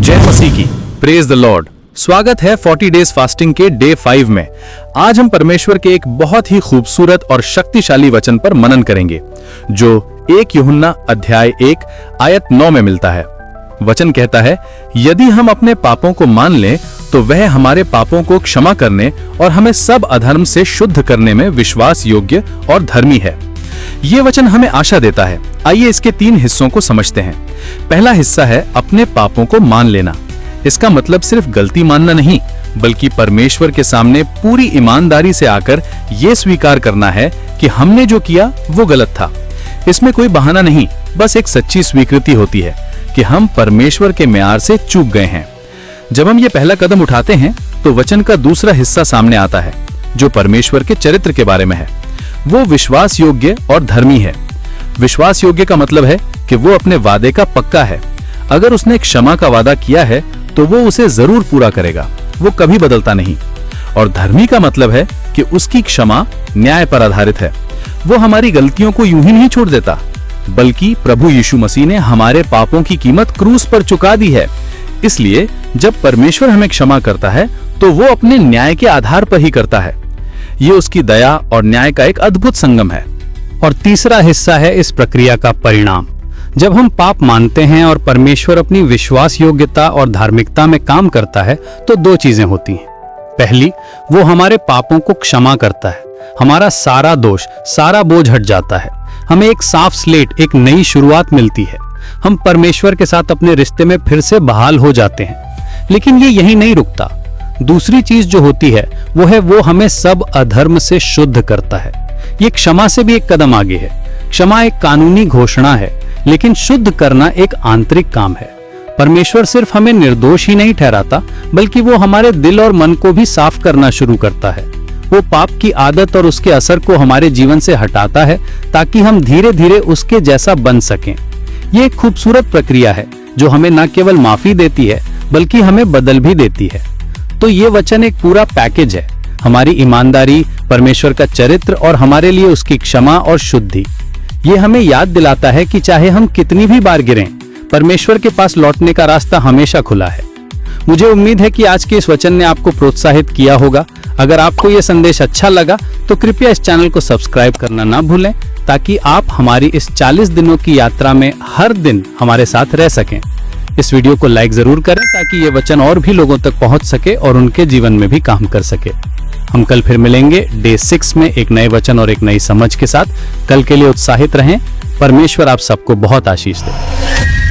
जय मसीह की, praise the Lord. स्वागत है 40 डेज फास्टिंग के डे 5 में। आज हम परमेश्वर के एक बहुत ही खूबसूरत और शक्तिशाली वचन पर मनन करेंगे जो 1 यूहन्ना अध्याय 1 आयत 9 में मिलता है। वचन कहता है, यदि हम अपने पापों को मान लें तो वह हमारे पापों को क्षमा करने और हमें सब अधर्म से शुद्ध करने में विश्वास योग्य और धर्मी है। ये वचन हमें आशा देता है। आइए इसके 3 हिस्सों को समझते हैं। पहला हिस्सा है अपने पापों को मान लेना। इसका मतलब सिर्फ गलती मानना नहीं, बल्कि परमेश्वर के सामने पूरी ईमानदारी से आकर ये स्वीकार करना है कि हमने जो किया वो गलत था। इसमें कोई बहाना नहीं, बस एक सच्ची स्वीकृति होती है कि हम परमेश्वर के म्यार से चूक गए हैं। जब हम ये पहला कदम उठाते हैं तो वचन का दूसरा हिस्सा सामने आता है जो परमेश्वर के चरित्र के बारे में है। वो विश्वास योग्य और धर्मी है। विश्वास योग्य का मतलब है कि वो अपने वादे का पक्का है। अगर उसने क्षमा का वादा किया है तो वो उसे जरूर पूरा करेगा, वो कभी बदलता नहीं। और धर्मी का मतलब है कि उसकी क्षमा न्याय पर आधारित है। वो हमारी गलतियों को यूं ही नहीं छोड़ देता, बल्कि प्रभु यीशु मसीह ने हमारे पापों की कीमत क्रूस पर चुका दी है। इसलिए जब परमेश्वर हमें क्षमा करता है तो वो अपने न्याय के आधार पर ही करता है। ये उसकी दया और न्याय का एक अद्भुत संगम है। और तीसरा हिस्सा है इस प्रक्रिया का परिणाम। जब हम पाप मानते हैं और परमेश्वर अपनी विश्वास योग्यता और धार्मिकता में काम करता है तो 2 चीजें होती हैं। पहली, वो हमारे पापों को क्षमा करता है। हमारा सारा दोष, सारा बोझ हट जाता है। हमें एक साफ स्लेट, एक नई शुरुआत मिलती है। हम परमेश्वर के साथ अपने रिश्ते में फिर से बहाल हो जाते हैं। लेकिन ये यहीं नहीं रुकता। दूसरी चीज जो होती है वो हमें सब अधर्म से शुद्ध करता है। ये क्षमा से भी एक कदम आगे है। क्षमा एक कानूनी घोषणा है, लेकिन शुद्ध करना एक आंतरिक काम है। परमेश्वर सिर्फ हमें निर्दोष ही नहीं ठहराता, बल्कि वो हमारे दिल और मन को भी साफ करना शुरू करता है। वो पाप की आदत और उसके असर को हमारे जीवन से हटाता है ताकि हम धीरे धीरे उसके जैसा बन सकें। ये एक खूबसूरत प्रक्रिया है जो हमें न केवल माफी देती है बल्कि हमें बदल भी देती है। तो ये वचन एक पूरा पैकेज है, हमारी ईमानदारी, परमेश्वर का चरित्र और हमारे लिए उसकी क्षमा और शुद्धि। ये हमें याद दिलाता है कि चाहे हम कितनी भी बार गिरें, परमेश्वर के पास लौटने का रास्ता हमेशा खुला है। मुझे उम्मीद है कि आज के इस वचन ने आपको प्रोत्साहित किया होगा। अगर आपको ये संदेश अच्छा लगा तो कृपया इस चैनल को सब्सक्राइब करना ना भूलें, ताकि आप हमारी इस 40 दिनों की यात्रा में हर दिन हमारे साथ रह सकें। इस वीडियो को लाइक जरूर करें ताकि ये वचन और भी लोगों तक पहुंच सके और उनके जीवन में भी काम कर सके। हम कल फिर मिलेंगे डे 6 में एक नए वचन और एक नई समझ के साथ। कल के लिए उत्साहित रहें। परमेश्वर आप सबको बहुत आशीष दे।